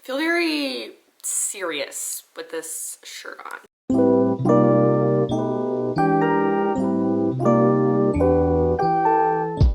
I feel very serious with this shirt on.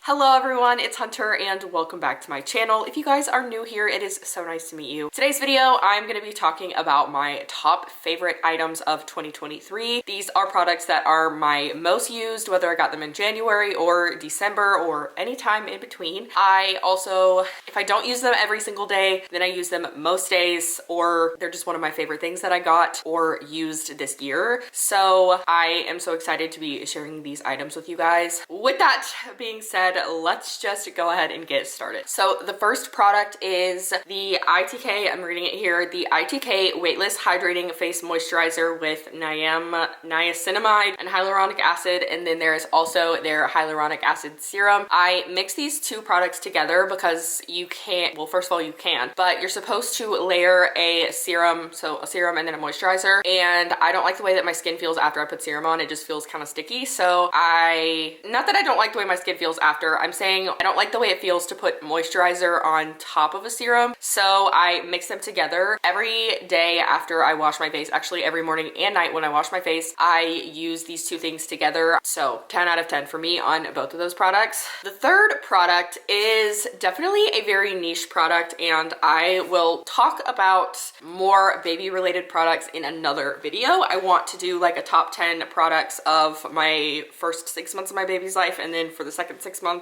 Hello everyone, it's Hunter and welcome back to my channel. If you guys are new here, it is so nice to meet you. Today's video, I'm going to be talking about my top favorite items of 2023. These are products that are my most used, whether I got them in January or December or any time in between. I also, if I don't use them every single day, then I use them most days, or they're just one of my favorite things that I got or used this year. So I am so excited to be sharing these items with you guys. With that being said, let's just go ahead and get started. So the first product is the ITK, I'm reading it here, the ITK Weightless Hydrating Face Moisturizer with niacinamide and hyaluronic acid, and then there is also their hyaluronic acid serum. I mix these two products together because you can't, well, first of all, you can, but you're supposed to layer a serum, so a serum and then a moisturizer, and I don't like the way that my skin feels after I put serum on. It just feels kind of sticky, so not that I don't like the way my skin feels after, I'm saying I don't like the way it feels to put moisturizer on top of a serum, so I mix them together every day after I wash my face. Actually, every morning and night when I wash my face, I use these two things together. So 10 out of 10 for me on both of those products. The third product is definitely a very niche product, and I will talk about more baby related products in another video. I want to do like a top 10 products of my first 6 months of my baby's life and then for the second 6 months.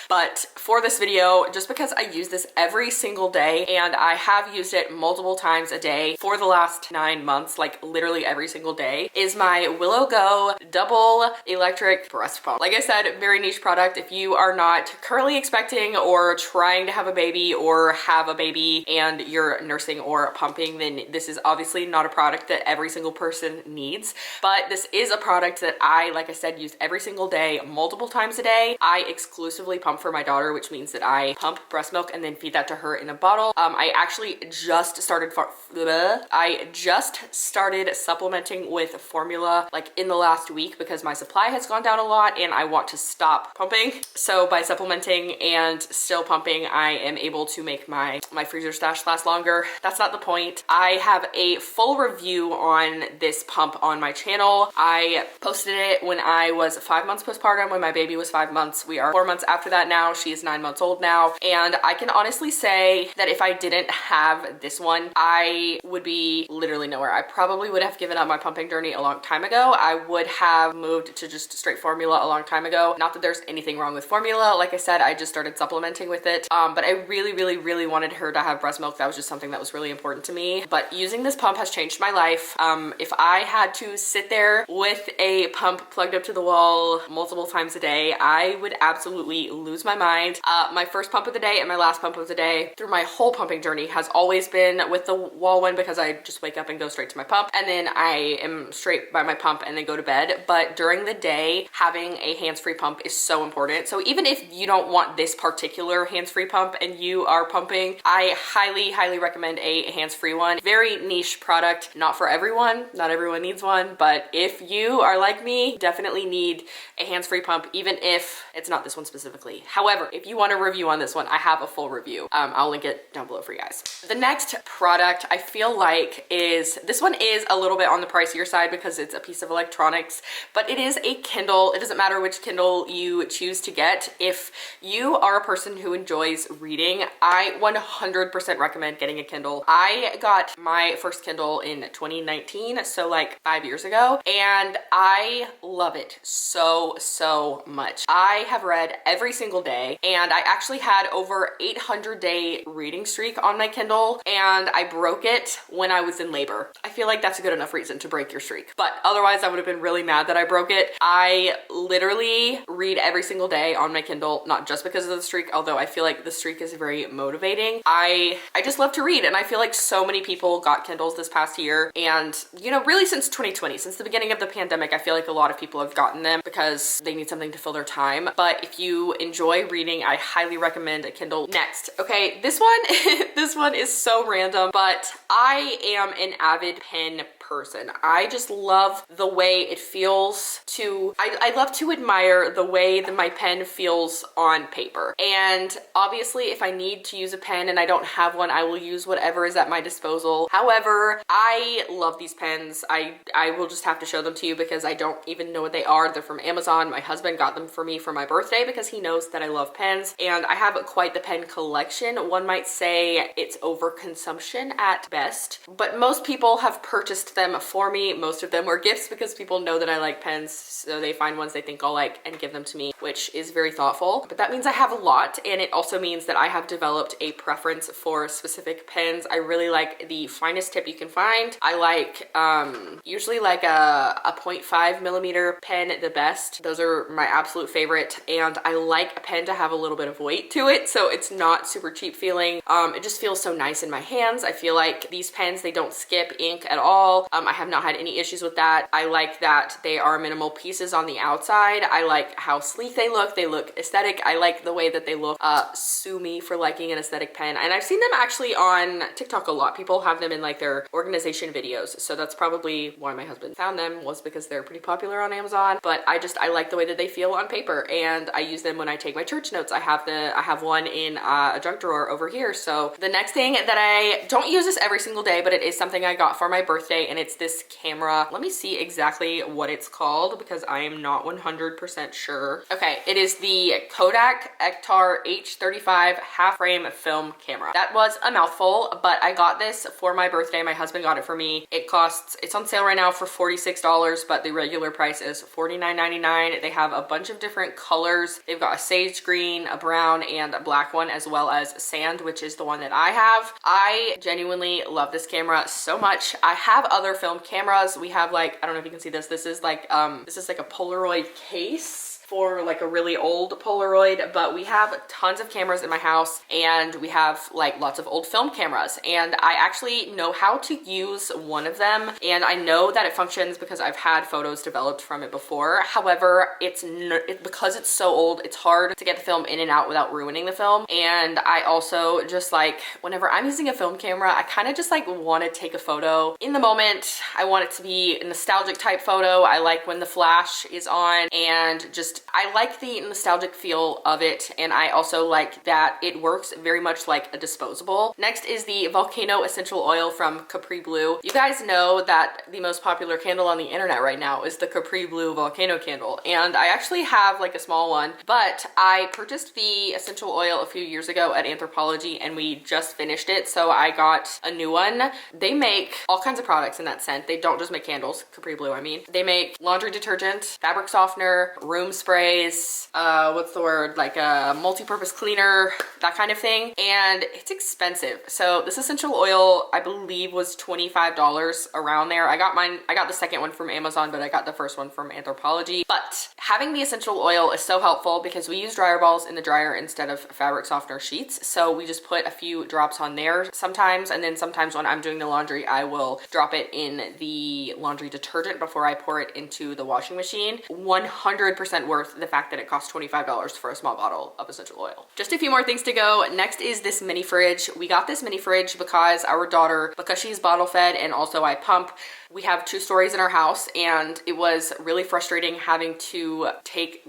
But for this video, just because I use this every single day and I have used it multiple times a day for the last 9 months, like literally every single day, is my Willow Go double electric breast pump. Like I said, very niche product. If you are not currently expecting or trying to have a baby or have a baby and you're nursing or pumping, then this is obviously not a product that every single person needs, but this is a product that I, like I said, use every single day, multiple times a day. I exclusively pump for my daughter, which means that I pump breast milk and then feed that to her in a bottle. I actually just started supplementing with formula like in the last week because my supply has gone down a lot and I want to stop pumping. So by supplementing and still pumping, I am able to make my freezer stash last longer. That's not the point. I have a full review on this pump on my channel. I posted it when I was 5 months postpartum, when my baby was 5 months. We are 4 months after that now. She is 9 months old now, and I can honestly say that if I didn't have this one, I would be literally nowhere. I probably would have given up my pumping journey a long time ago. I would have moved to just straight formula a long time ago. Not that there's anything wrong with formula. Like I said, I just started supplementing with it, but I really wanted her to have breast milk. That was just something that was really important to me. But using this pump has changed my life. If I had to sit there with a pump plugged up to the wall multiple times a day, I would absolutely lose my mind. My first pump of the day and my last pump of the day through my whole pumping journey has always been with the wall one because I just wake up and go straight to my pump, and then I am straight by my pump and then go to bed. But during the day, having a hands-free pump is so important. So even if you don't want this particular hands-free pump and you are pumping, I highly recommend a hands-free one. Very niche product, not for everyone. Not everyone needs one, but if you are like me, definitely need a hands-free pump, even if it's not this one specifically. However, if you want a review on this one, I have a full review. I'll link it down below for you guys. The next product I feel like this one is a little bit on the pricier side because it's a piece of electronics, but it is a Kindle. It doesn't matter which Kindle you choose to get. If you are a person who enjoys reading, I 100% recommend getting a Kindle. I got my first Kindle in 2019, so like 5 years ago, and I love it so much. I have read every single day, and I actually had over 800-day reading streak on my Kindle, and I broke it when I was in labor. I feel like that's a good enough reason to break your streak, but otherwise I would have been really mad that I broke it. I literally read every single day on my Kindle, not just because of the streak, although I feel like the streak is very motivating. I just love to read, and I feel like so many people got Kindles this past year, and you know, really since 2020, since the beginning of the pandemic, I feel like a lot of people have gotten them because they need something to fill their time. But if you enjoy reading, I highly recommend a Kindle. Next, okay, this one this one is so random, but I am an avid pen person. I just love the way it feels to, I love to admire the way that my pen feels on paper. And obviously if I need to use a pen and I don't have one, I will use whatever is at my disposal. However, I love these pens. I will just have to show them to you because I don't even know what they are. They're from Amazon. My husband got them for me for my birthday because he knows that I love pens, and I have quite the pen collection. One might say it's overconsumption at best, but most people have purchased them for me. Most of them were gifts because people know that I like pens, so they find ones they think I'll like and give them to me, which is very thoughtful. But that means I have a lot, and it also means that I have developed a preference for specific pens. I really like the finest tip you can find. I like usually like a 0.5 millimeter pen the best. Those are my absolute favorite, and I like a pen to have a little bit of weight to it, so it's not super cheap feeling. It just feels so nice in my hands. I feel like these pens, they don't skip ink at all. I have not had any issues with that. I like that they are minimal pieces on the outside. I like how sleek they look. They look aesthetic. I like the way that they look. Sue me for liking an aesthetic pen. And I've seen them actually on TikTok a lot. People have them in like their organization videos, so that's probably why my husband found them, was because they're pretty popular on Amazon. But I like the way that they feel on paper, and I use them when I take my church notes. I have one in a junk drawer over here. So the next thing that I don't use this every single day, but it is something I got for my birthday, and it's this camera. Let me see exactly what it's called because I am not 100% sure. Okay, it is the Kodak Ektar H35 half frame film camera. That was a mouthful, but I got this for my birthday. My husband got it for me. It's on sale right now for $46, but the regular price is $49.99. They have a bunch of different colors. They've got a sage green, a brown, and a black one, as well as sand, which is the one that I have. I genuinely love this camera so much. I have other film cameras. We have like, I don't know if you can see this. This is like a Polaroid case for like a really old Polaroid, but we have tons of cameras in my house, and we have like lots of old film cameras, and I actually know how to use one of them, and I know that it functions because I've had photos developed from it before. However, because it's so old, it's hard to get the film in and out without ruining the film. And I also just like, whenever I'm using a film camera, I kind of just like want to take a photo in the moment. I want it to be a nostalgic type photo. I like when the flash is on, and just I like the nostalgic feel of it, and I also like that it works very much like a disposable. Next is the Volcano Essential Oil from Capri Blue. You guys know that the most popular candle on the internet right now is the Capri Blue Volcano candle, and I actually have like a small one, but I purchased the essential oil a few years ago at Anthropologie, and we just finished it, so I got a new one. They make all kinds of products in that scent. They don't just make candles, Capri Blue I mean. They make laundry detergent, fabric softener, room sprays, what's the word, like a multi-purpose cleaner, that kind of thing, and it's expensive. So this essential oil I believe was $25 around there. I got the second one from Amazon, but I got the first one from Anthropologie. But having the essential oil is so helpful because we use dryer balls in the dryer instead of fabric softener sheets, so we just put a few drops on there sometimes, and then sometimes when I'm doing the laundry I will drop it in the laundry detergent before I pour it into the washing machine. 100% worth the fact that it costs $25 for a small bottle of essential oil. Just a few more things to go. Next is this mini fridge. We got this mini fridge because our daughter, because she's bottle fed and also I pump, we have 2 stories in our house, and it was really frustrating having to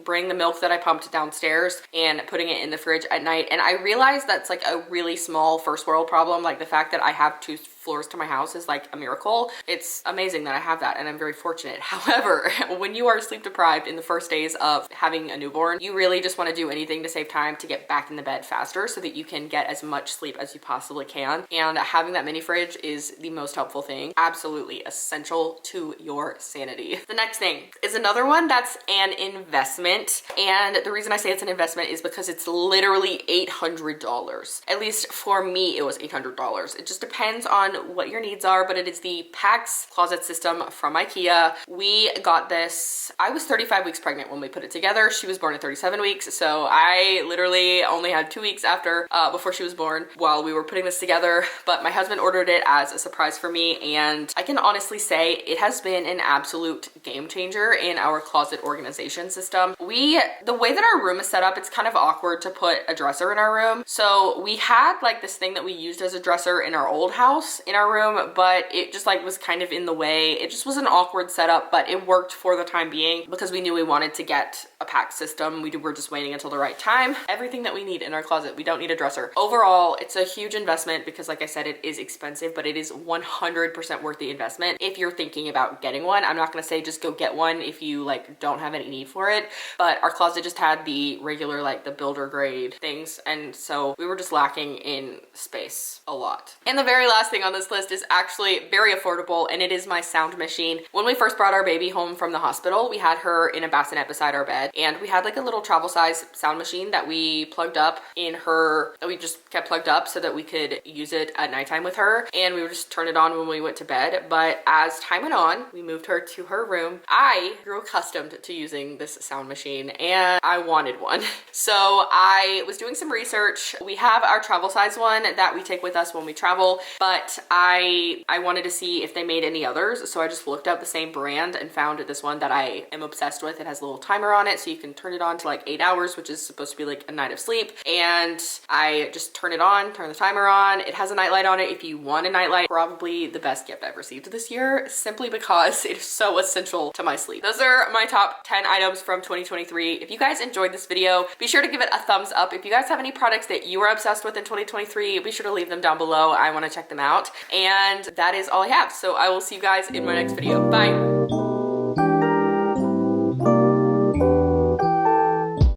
bring the milk that I pumped downstairs and putting it in the fridge at night. And I realized that's like a really small first world problem. Like the fact that I have 2 floors to my house is like a miracle. It's amazing that I have that, and I'm very fortunate. However, when you are sleep deprived in the first days of having a newborn, you really just want to do anything to save time to get back in the bed faster so that you can get as much sleep as you possibly can. And having that mini fridge is the most helpful thing. Absolutely essential to your sanity. The next thing is another one that's an investment. And the reason I say it's an investment is because it's literally $800. At least for me, it was $800. It just depends on what your needs are, but it is the Pax closet system from IKEA. We got this, I was 35 weeks pregnant when we put it together. She was born at 37 weeks, so I literally only had 2 weeks after before she was born while we were putting this together, but my husband ordered it as a surprise for me, and I can honestly say it has been an absolute game changer in our closet organization system. The way that our room is set up, it's kind of awkward to put a dresser in our room, so we had like this thing that we used as a dresser in our old house, in our room, but it just like was kind of in the way. It just was an awkward setup, but it worked for the time being because we knew we wanted to get a pack system. We were just waiting until the right time. Everything that we need in our closet. We don't need a dresser. Overall, it's a huge investment because like I said, it is expensive, but it is 100% worth the investment if you're thinking about getting one. I'm not gonna say just go get one if you like don't have any need for it, but our closet just had the regular like the builder grade things, and so we were just lacking in space a lot. And the very last thing on this list is actually very affordable, and it is my sound machine. When we first brought our baby home from the hospital, we had her in a bassinet beside our bed, and we had like a little travel size sound machine that we plugged up in her, that we just kept plugged up so that we could use it at nighttime with her, and we would just turn it on when we went to bed. But as time went on, we moved her to her room. I grew accustomed to using this sound machine and I wanted one. So I was doing some research. We have our travel size one that we take with us when we travel, but I wanted to see if they made any others. So I just looked up the same brand and found this one that I am obsessed with. It has a little timer on it so you can turn it on to like 8 hours, which is supposed to be like a night of sleep. And I just turn it on, turn the timer on. It has a nightlight on it if you want a nightlight. Probably the best gift I've received this year, simply because it is so essential to my sleep. Those are my top 10 items from 2023. If you guys enjoyed this video, be sure to give it a thumbs up. If you guys have any products that you are obsessed with in 2023, be sure to leave them down below. I want to check them out. And that is all I have. So I will see you guys in my next video. Bye.